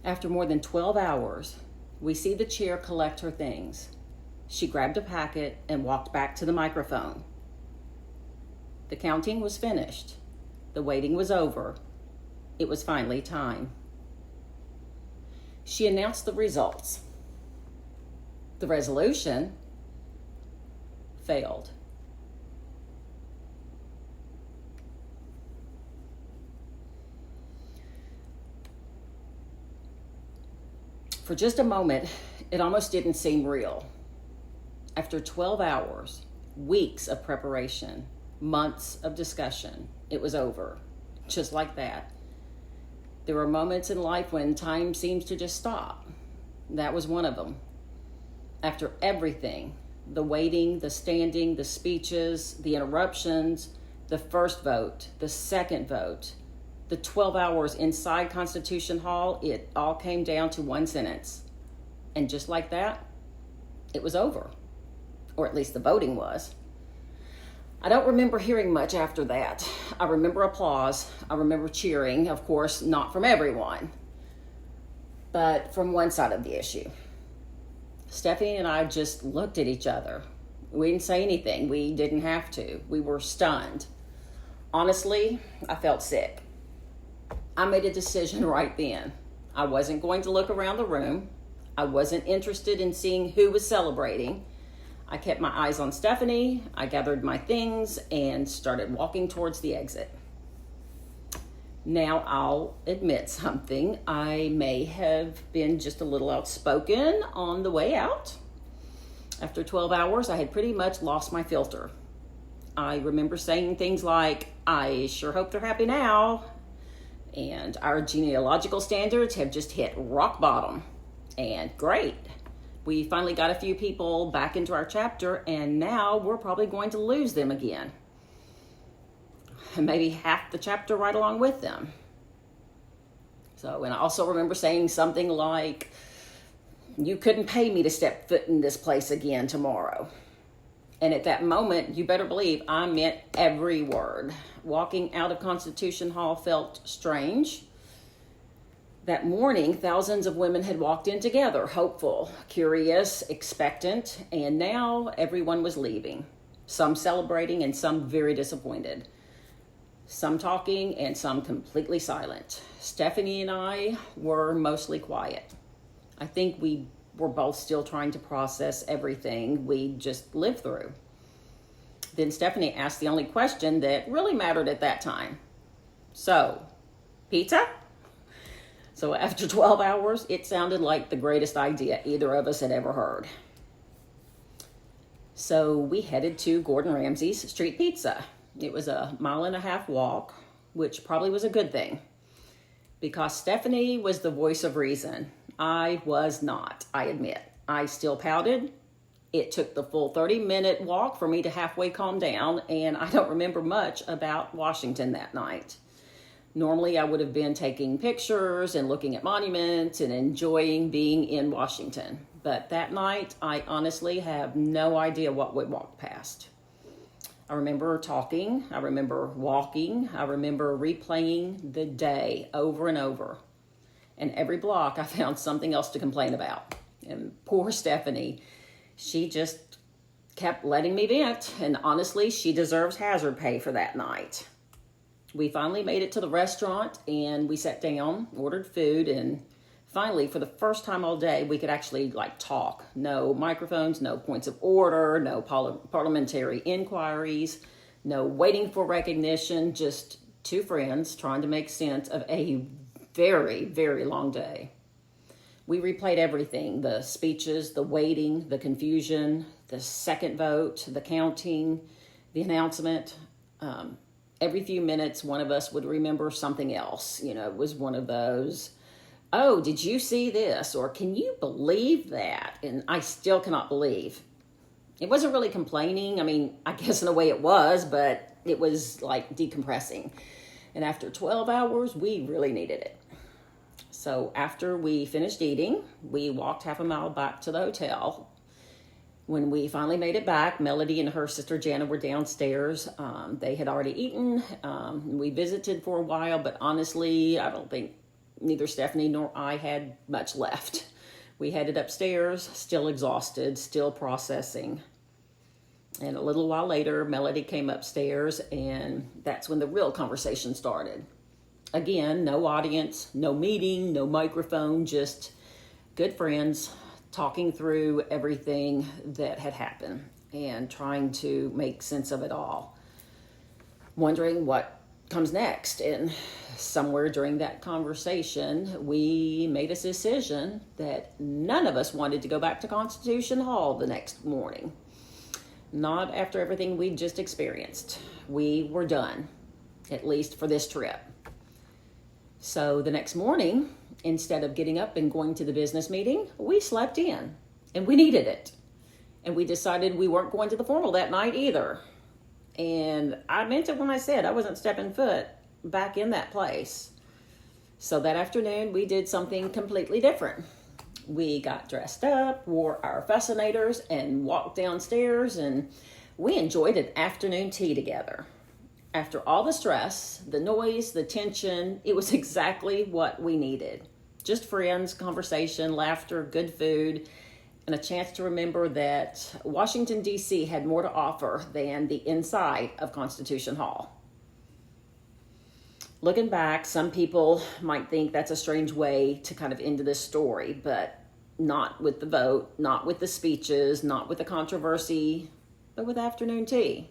After more than 12 hours, we see the chair collect her things. She grabbed a packet and walked back to the microphone. The counting was finished. The waiting was over. It was finally time. She announced the results. The resolution failed. For just a moment, it almost didn't seem real. After 12 hours, weeks of preparation, months of discussion, it was over, just like that. There are moments in life when time seems to just stop. That was one of them. After everything, the waiting, the standing, the speeches, the interruptions, the first vote, the second vote, the 12 hours inside Constitution Hall, it all came down to one sentence. And just like that, it was over. Or at least the voting was. I don't remember hearing much after that. I remember applause. I remember cheering, of course, not from everyone, but from one side of the issue. Stephanie and I just looked at each other. We didn't say anything. We didn't have to. We were stunned. Honestly, I felt sick. I made a decision right then. I wasn't going to look around the room. I wasn't interested in seeing who was celebrating. I kept my eyes on Stephanie. I gathered my things and started walking towards the exit. Now, I'll admit something. I may have been just a little outspoken on the way out. After 12 hours, I had pretty much lost my filter. I remember saying things like, "I sure hope they're happy now," and "Our genealogical standards have just hit rock bottom," and "Great. We finally got a few people back into our chapter, and now we're probably going to lose them again. And maybe half the chapter right along with them." And I also remember saying something like, "You couldn't pay me to step foot in this place again tomorrow." And at that moment, you better believe I meant every word. Walking out of Constitution Hall felt strange. That morning, thousands of women had walked in together, hopeful, curious, expectant, and now everyone was leaving. Some celebrating and some very disappointed. Some talking and some completely silent. Stephanie and I were mostly quiet. I think we were both still trying to process everything we just lived through. Then Stephanie asked the only question that really mattered at that time. "So, pizza?" So after 12 hours, it sounded like the greatest idea either of us had ever heard. So we headed to Gordon Ramsay's Street Pizza. It was a 1.5 mile walk, which probably was a good thing, because Stephanie was the voice of reason. I was not, I admit. I still pouted. It took the full 30-minute walk for me to halfway calm down, and I don't remember much about Washington that night. Normally, I would have been taking pictures and looking at monuments and enjoying being in Washington. But that night, I honestly have no idea what we walked past. I remember talking, I remember walking, I remember replaying the day over and over. And every block, I found something else to complain about. And poor Stephanie, she just kept letting me vent. And honestly, she deserves hazard pay for that night. We finally made it to the restaurant and we sat down, ordered food, and finally, for the first time all day, we could actually talk. No microphones, no points of order, no parliamentary inquiries, no waiting for recognition, just two friends trying to make sense of a very, very long day. We replayed everything: the speeches, the waiting, the confusion, the second vote, the counting, the announcement. Every few minutes, one of us would remember something else. It was one of those, "Oh, did you see this?" Or "Can you believe that?" And I still cannot believe. It wasn't really complaining. I guess in a way it was, but it was like decompressing. And after 12 hours, we really needed it. So after we finished eating, we walked 1/2 mile back to the hotel. When we finally made it back, Melody and her sister Jana were downstairs. They had already eaten. We visited for a while, but honestly, I don't think neither Stephanie nor I had much left. We headed upstairs, still exhausted, still processing. And a little while later, Melody came upstairs, and that's when the real conversation started. Again, no audience, no meeting, no microphone, just good friends talking through everything that had happened and trying to make sense of it all, wondering what comes next. And somewhere during that conversation, we made a decision that none of us wanted to go back to Constitution Hall the next morning. Not after everything we'd just experienced. We were done, at least for this trip. So the next morning, instead of getting up and going to the business meeting, we slept in, and we needed it. And we decided we weren't going to the formal that night either. And I meant it when I said I wasn't stepping foot back in that place. So that afternoon, we did something completely different. We got dressed up, wore our fascinators, and walked downstairs, and we enjoyed an afternoon tea together. After all the stress, the noise, the tension, it was exactly what we needed. Just friends, conversation, laughter, good food, and a chance to remember that Washington, D.C. had more to offer than the inside of Constitution Hall. Looking back, some people might think that's a strange way to kind of end this story, but not with the vote, not with the speeches, not with the controversy, but with afternoon tea.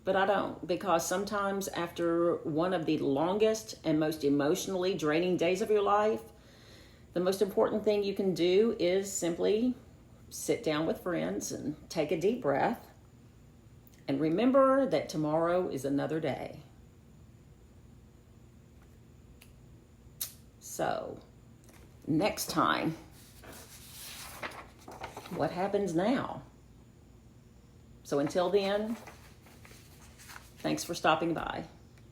But I don't, because sometimes after one of the longest and most emotionally draining days of your life, the most important thing you can do is simply sit down with friends and take a deep breath and remember that tomorrow is another day. So, next time, what happens now? So until then, thanks for stopping by.